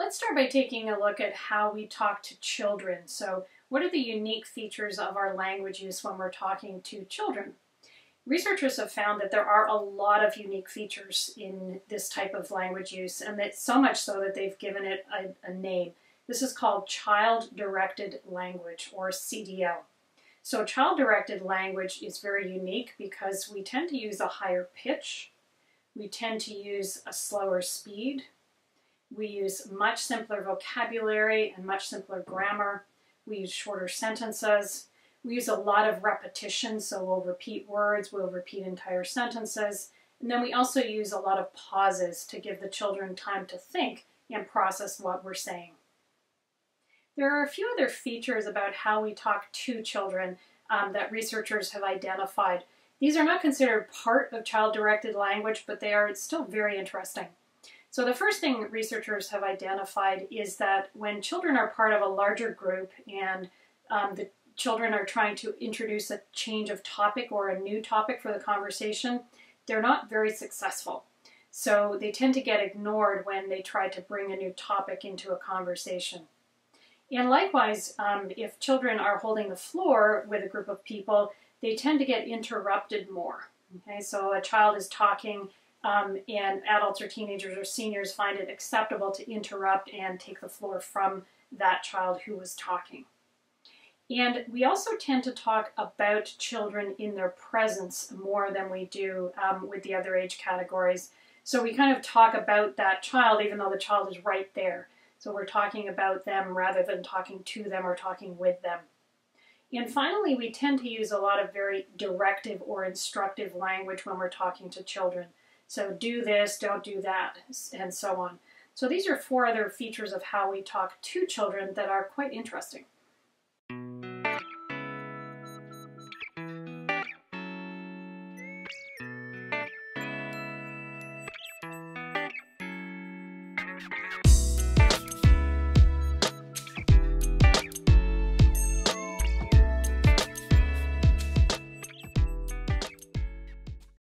Let's start by taking a look at how we talk to children. So what are the unique features of our language use when we're talking to children? Researchers have found that there are a lot of unique features in this type of language use, and it's so much so that they've given it a name. This is called child-directed language, or CDL. So child-directed language is very unique because we tend to use a higher pitch, we tend to use a slower speed, we use much simpler vocabulary and much simpler grammar, we use shorter sentences, we use a lot of repetition, so we'll repeat words, we'll repeat entire sentences, and then we also use a lot of pauses to give the children time to think and process what we're saying. There are a few other features about how we talk to children that researchers have identified. These are not considered part of child-directed language, but they are still very interesting. So the first thing researchers have identified is that when children are part of a larger group and the children are trying to introduce a change of topic or a new topic for the conversation, they're not very successful. So they tend to get ignored when they try to bring a new topic into a conversation. And likewise, if children are holding the floor with a group of people, they tend to get interrupted more. Okay, so a child is talking and adults or teenagers or seniors find it acceptable to interrupt and take the floor from that child who was talking. And we also tend to talk about children in their presence more than we do with the other age categories. So we kind of talk about that child even though the child is right there. So we're talking about them rather than talking to them or talking with them. And finally, we tend to use a lot of very directive or instructive language when we're talking to children. So do this, don't do that, and so on. So these are 4 other features of how we talk to children that are quite interesting.